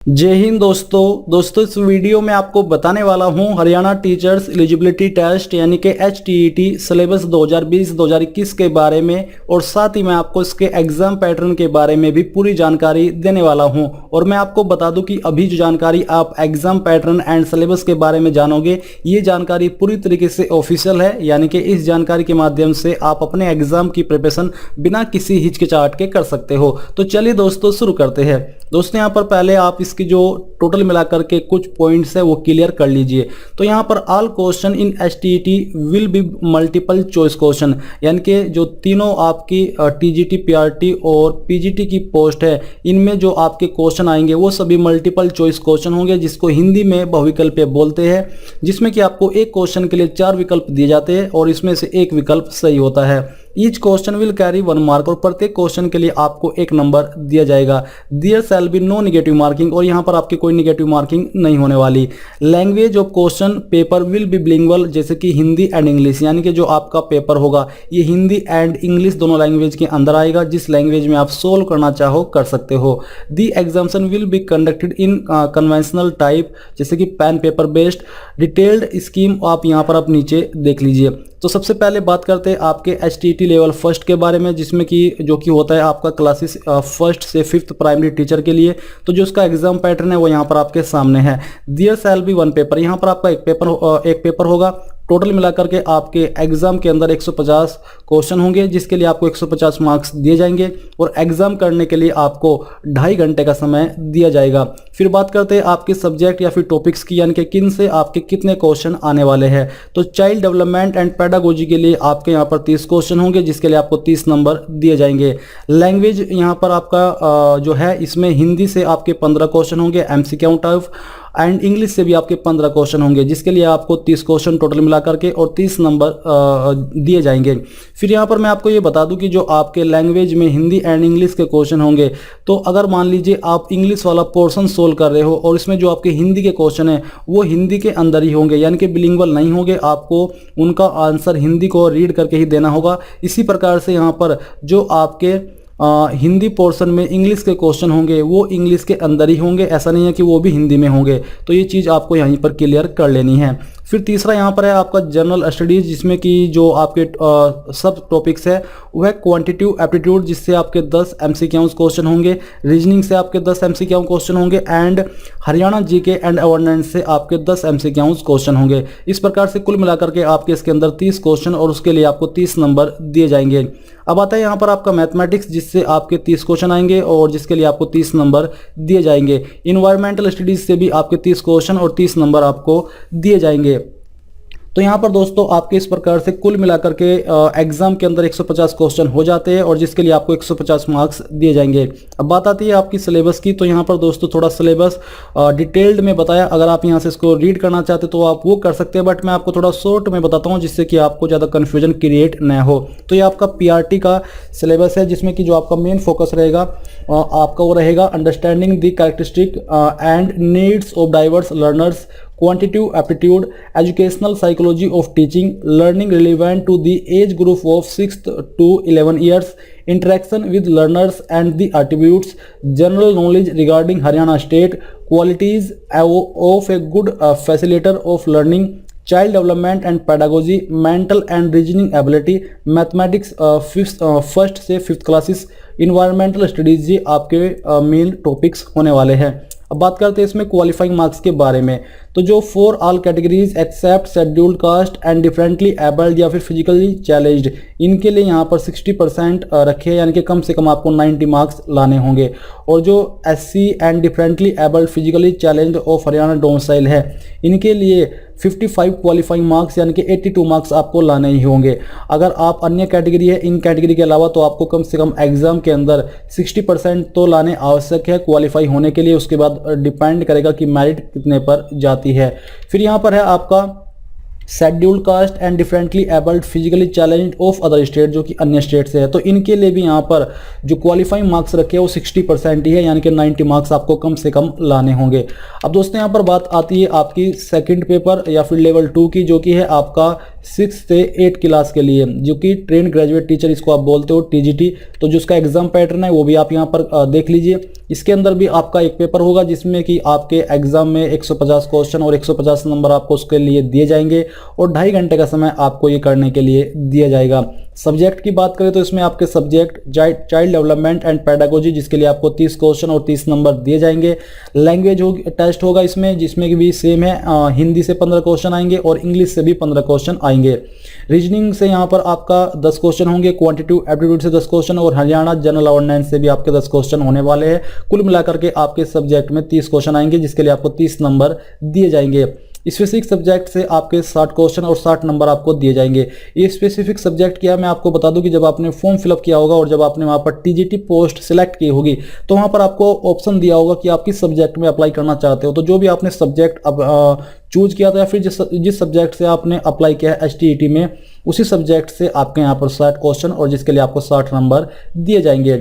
जय हिंद दोस्तों इस वीडियो में आपको बताने वाला हूं हरियाणा टीचर्स एलिजिबिलिटी टेस्ट यानी कि HTET सिलेबस 2020-2021 के बारे में और साथ ही मैं आपको इसके एग्जाम पैटर्न के बारे में भी पूरी जानकारी देने वाला हूं। और मैं आपको बता दूं कि अभी जो जानकारी आप एग्जाम पैटर्न एंड सिलेबस के बारे में जानोगे ये जानकारी पूरी तरीके से ऑफिशियल है, यानी कि इस जानकारी के माध्यम से आप अपने एग्जाम की प्रिपरेशन बिना किसी हिचकिचाहट के कर सकते हो। तो चलिए दोस्तों शुरू करते हैं। दोस्तों यहाँ पर पहले आप इसकी जो टोटल मिलाकर के कुछ पॉइंट्स है वो क्लियर कर लीजिए। तो यहाँ पर all question in HTET will be multiple choice question, यानी कि जो तीनों आपकी TGT, PRT और PGT की पोस्ट है इनमें जो आपके क्वेश्चन आएंगे वो सभी मल्टीपल चॉइस क्वेश्चन होंगे, जिसको हिंदी में बहुविकल्पीय बोलते हैं, जिसमें कि आपको एक क्वेश्चन के लिए 4 विकल्प दिए जाते हैं और इसमें से एक विकल्प सही होता है। Each question will carry 1 mark और प्रत्येक क्वेश्चन के लिए आपको 1 नंबर दिया जाएगा। There shall be no negative marking, और यहाँ पर आपकी कोई नेगेटिव मार्किंग नहीं होने वाली। Language of question paper will be bilingual, जैसे कि हिंदी एंड इंग्लिश, यानी कि जो आपका पेपर होगा ये हिंदी एंड इंग्लिश दोनों लैंग्वेज के अंदर आएगा। जिस लैंग्वेज में आप सोल्व करना चाहो कर सकते हो। The examination will be conducted in conventional type, जैसे कि pen paper based. Detailed scheme आप यहाँ पर आप नीचे देख लीजिए। तो सबसे पहले बात करते हैं आपके HTET लेवल फर्स्ट के बारे में, जिसमें कि जो कि होता है आपका क्लासेस 1st से 5th प्राइमरी टीचर के लिए। तो जो उसका एग्जाम पैटर्न है वो यहाँ पर आपके सामने है। देयर शैल बी 1 पेपर, यहाँ पर आपका एक पेपर होगा। टोटल मिलाकर के आपके एग्जाम के अंदर 150 क्वेश्चन होंगे, जिसके लिए आपको 150 मार्क्स दिए जाएंगे और एग्जाम करने के लिए आपको 2.5 घंटे का समय दिया जाएगा। फिर बात करते हैं आपके सब्जेक्ट या फिर टॉपिक्स की, यानी कि किन से आपके कितने क्वेश्चन आने वाले हैं। तो चाइल्ड डेवलपमेंट एंड पेडागोजी के लिए आपके यहाँ पर 30 क्वेश्चन होंगे, जिसके लिए आपको 30 नंबर दिए जाएंगे। लैंग्वेज यहाँ पर आपका जो है इसमें हिंदी से आपके 15 क्वेश्चन होंगे MCQ टाइप, एंड इंग्लिश से भी आपके 15 क्वेश्चन होंगे, जिसके लिए आपको 30 क्वेश्चन टोटल मिला करके और 30 नंबर दिए जाएंगे। फिर यहाँ पर मैं आपको ये बता दूं कि जो आपके लैंग्वेज में हिंदी एंड इंग्लिश के क्वेश्चन होंगे, तो अगर मान लीजिए आप इंग्लिश वाला पोर्शन सोल्व कर रहे हो और इसमें जो आपके हिंदी के क्वेश्चन है वो हिंदी के अंदर ही होंगे, यानी कि बिलिंगुअल नहीं होंगे, आपको उनका आंसर हिंदी को रीड करके ही देना होगा। इसी प्रकार से यहाँ पर जो आपके हिंदी पोर्शन में इंग्लिश के क्वेश्चन होंगे वो इंग्लिश के अंदर ही होंगे, ऐसा नहीं है कि वो भी हिंदी में होंगे। तो ये चीज़ आपको यहीं पर क्लियर कर लेनी है। फिर तीसरा यहाँ पर है आपका जनरल स्टडीज, जिसमें कि जो आपके सब टॉपिक्स है वह क्वांटिटेटिव एप्टीट्यूड, जिससे आपके 10 MCQ क्वेश्चन होंगे। रीजनिंग से आपके 10 MCQ क्वेश्चन होंगे and Haryana GK and awareness से आपके 10 MCQ क्वेश्चन होंगे। इस प्रकार से कुल मिलाकर के आपके इसके अंदर 30 क्वेश्चन और उसके लिए आपको 30 नंबर दिए जाएंगे। अब आता है यहाँ पर आपका मैथमेटिक्स, जिससे आपके 30 क्वेश्चन आएंगे और जिसके लिए आपको 30 नंबर दिए जाएंगे। इन्वायरमेंटल स्टडीज से भी आपके 30 क्वेश्चन और 30 नंबर आपको दिए जाएंगे। तो यहाँ पर दोस्तों आपके इस प्रकार से कुल मिलाकर के एग्जाम के अंदर 150 क्वेश्चन हो जाते हैं और जिसके लिए आपको 150 मार्क्स दिए जाएंगे। अब बात आती है आपकी सिलेबस की। तो यहाँ पर दोस्तों थोड़ा सिलेबस डिटेल्ड में बताया, अगर आप यहाँ से इसको रीड करना चाहते तो आप वो कर सकते हैं, बट मैं आपको थोड़ा शॉर्ट में बताता हूँ जिससे कि आपको ज़्यादा कन्फ्यूजन क्रिएट न हो। तो ये आपका PRT का सिलेबस है, जिसमें कि जो आपका मेन फोकस रहेगा आपका वो रहेगा understanding the characteristic and needs of diverse learners, quantitative aptitude, educational psychology of teaching, learning relevant to the age group of 6th to 11 years, interaction with learners and the attributes, general knowledge regarding Haryana state, qualities of a good facilitator of learning, child development and pedagogy, mental and reasoning ability, mathematics 1st से 5th classes, environmental studies, ये आपके main topics होने वाले हैं। अब बात करते हैं इसमें क्वालिफाइंग मार्क्स के बारे में। तो जो for all categories except scheduled caste and differently abled या फिर फिजिकली चैलेंज्ड, इनके लिए यहाँ पर 60% रखे हैं, यानी कि कम से कम आपको 90 मार्क्स लाने होंगे। और जो SC and differently abled physically challenged of Haryana domicile है, इनके लिए 55 क्वालिफाइंग मार्क्स यानी कि 82 मार्क्स आपको लाने ही होंगे। अगर आप अन्य कैटेगरी है, इन कैटेगरी के अलावा, तो आपको कम से कम एग्जाम के अंदर 60% तो लाने आवश्यक है क्वालिफाई होने के लिए। उसके बाद डिपेंड करेगा कि मेरिट कितने पर जाती है। फिर यहाँ पर है आपका scheduled caste and differently abled physically challenged of other state, जो कि अन्य स्टेट से है। तो इनके लिए भी यहाँ पर जो क्वालिफाइंग मार्क्स रखे हैं वो 60% ही है, यानी कि 90 मार्क्स आपको कम से कम लाने होंगे। अब दोस्तों यहाँ पर बात आती है आपकी सेकंड पेपर या फिर लेवल 2 की, जो कि है आपका 6 से 8 क्लास के लिए, जो कि ट्रेन ग्रेजुएट टीचर इसको आप बोलते हो TGT। तो जो उसका एग्जाम पैटर्न है वो भी आप यहाँ पर देख लीजिए। इसके अंदर भी आपका एक पेपर होगा जिसमें कि आपके एग्जाम में 150 क्वेश्चन और 150 नंबर आपको उसके लिए दिए जाएंगे और 2.5 घंटे का समय आपको ये करने के लिए दिया जाएगा। सब्जेक्ट की बात करें तो इसमें आपके subject child development and pedagogy जिसके लिए आपको 30 क्वेश्चन और 30 नंबर दिए जाएंगे। लैंग्वेज टेस्ट होगा इसमें, जिसमें कि भी सेम है, हिंदी से 15 क्वेश्चन आएंगे और इंग्लिश से भी 15 क्वेश्चन आएंगे। रीजनिंग से यहाँ पर आपका 10 क्वेश्चन होंगे, क्वांटिटेटिव एप्टीट्यूड से 10 क्वेश्चन और हरियाणा जनरल अवेयरनेस से भी आपके 10 क्वेश्चन होने वाले हैं। कुल मिलाकर के आपके सब्जेक्ट में 30 क्वेश्चन आएंगे जिसके लिए आपको 30 नंबर दिए जाएंगे। स्पेसिफिक सब्जेक्ट से आपके 60 क्वेश्चन और 60 नंबर आपको दिए जाएंगे। ये स्पेसिफिक सब्जेक्ट क्या है मैं आपको बता दूं कि जब आपने फॉर्म फिलअप किया होगा और जब आपने वहां पर टीजीटी पोस्ट सिलेक्ट की होगी तो वहां पर आपको ऑप्शन दिया होगा कि आप किस सब्जेक्ट में अप्लाई करना चाहते हो। तो जो भी आपने सब्जेक्ट चूज किया था या फिर जिस सब्जेक्ट से आपने अप्लाई किया है एचटीईटी में, उसी सब्जेक्ट से आपके यहाँ पर 60 क्वेश्चन और जिसके लिए आपको 60 नंबर दिए जाएंगे।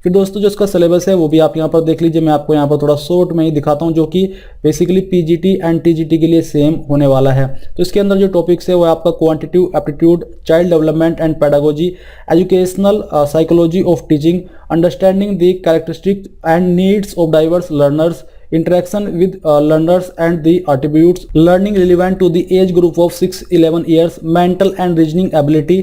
फिर दोस्तों जो इसका सिलेबस है वो भी आप यहाँ पर देख लीजिए। मैं आपको यहाँ पर थोड़ा शॉर्ट में ही दिखाता हूँ जो कि बेसिकली पीजीटी एंड टीजीटी के लिए सेम होने वाला है। तो इसके अंदर जो टॉपिक्स है वो आपका quantitative aptitude, child development and pedagogy, educational psychology of teaching, understanding the characteristics and needs of diverse learners, interaction with learners and the attributes, learning relevant to the age group of 6-11 years, mental and reasoning ability,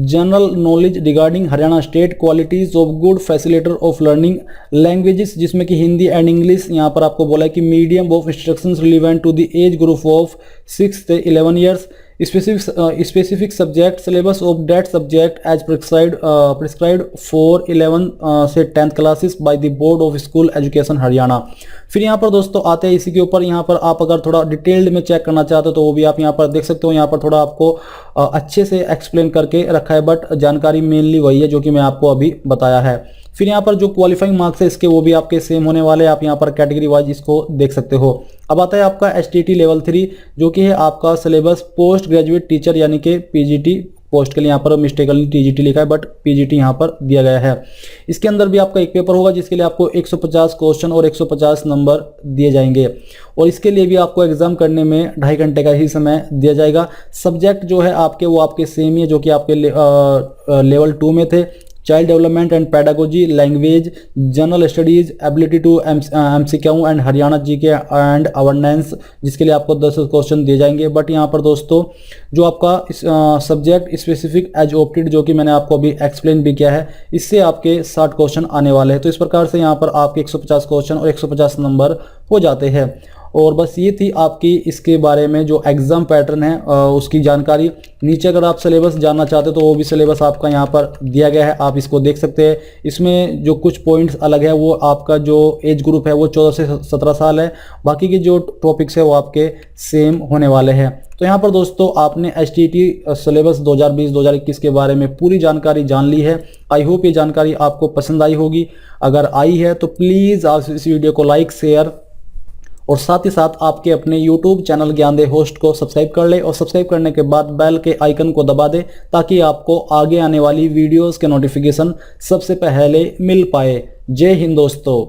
general knowledge regarding Haryana state, qualities of good facilitator of learning, languages जिसमें कि Hindi and English यहाँ पर आपको बोला है कि medium of instructions relevant to the age group of 6 से 11 years, specific subject syllabus of that subject as prescribed for 11 से 10th classes by the Board of School Education Haryana. फिर यहाँ पर दोस्तों आते हैं इसी के ऊपर, यहाँ पर आप अगर थोड़ा डिटेल्ड में चेक करना चाहते हो तो वो भी आप यहाँ पर देख सकते हो। यहाँ पर थोड़ा आपको अच्छे से एक्सप्लेन करके रखा है, बट जानकारी मेनली वही है जो कि मैं आपको अभी बताया है। फिर यहाँ पर जो क्वालिफाइंग मार्क्स है इसके वो भी आपके सेम होने वाले हैं, आप यहाँ पर कैटेगरी वाइज इसको देख सकते हो। अब आता है आपका एचटीटी लेवल 3 जो कि है आपका सिलेबस पोस्ट ग्रेजुएट टीचर यानी कि पीजीटी पोस्ट के लिए, यहाँ पर मिस्टेकली टीजीटी लिखा है बट पीजीटी यहाँ पर दिया गया है। इसके अंदर भी आपका एक पेपर होगा जिसके लिए आपको 150 क्वेश्चन और 150 नंबर दिए जाएंगे और इसके लिए भी आपको एग्जाम करने में 2.5 घंटे का ही समय दिया जाएगा। सब्जेक्ट जो है आपके वो आपके सेम ही है जो कि आपके लेवल 2 में थे, child development and pedagogy, language, general studies, ability to MCQ and Haryana GK and awareness जिसके लिए आपको 10 क्वेश्चन दिए जाएंगे। बट यहाँ पर दोस्तों जो आपका सब्जेक्ट स्पेसिफिक एज ऑप्टेड जो कि मैंने आपको अभी एक्सप्लेन भी किया है, इससे आपके 60 क्वेश्चन आने वाले हैं। तो इस प्रकार से यहाँ पर आपके 150 क्वेश्चन और 150 नंबर हो जाते हैं। और बस ये थी आपकी इसके बारे में जो एग्ज़ाम पैटर्न है उसकी जानकारी। नीचे अगर आप सिलेबस जानना चाहते हो तो वो भी सिलेबस आपका यहाँ पर दिया गया है, आप इसको देख सकते हैं। इसमें जो कुछ पॉइंट्स अलग है वो आपका जो एज ग्रुप है वो 14 से 17 साल है, बाकी के जो टॉपिक्स है वो आपके सेम होने वाले हैं। तो यहाँ पर दोस्तों आपने एचटीटी सिलेबस 2020-2021 के बारे में पूरी जानकारी जान ली है। आई होप ये जानकारी आपको पसंद आई होगी। अगर आई है तो प्लीज़ आप इस वीडियो को लाइक, शेयर और साथ ही साथ आपके अपने YouTube चैनल ज्ञानदे होस्ट को सब्सक्राइब कर ले और सब्सक्राइब करने के बाद बेल के आइकन को दबा दे ताकि आपको आगे आने वाली वीडियोस के नोटिफिकेशन सबसे पहले मिल पाए। जय हिंद दोस्तों।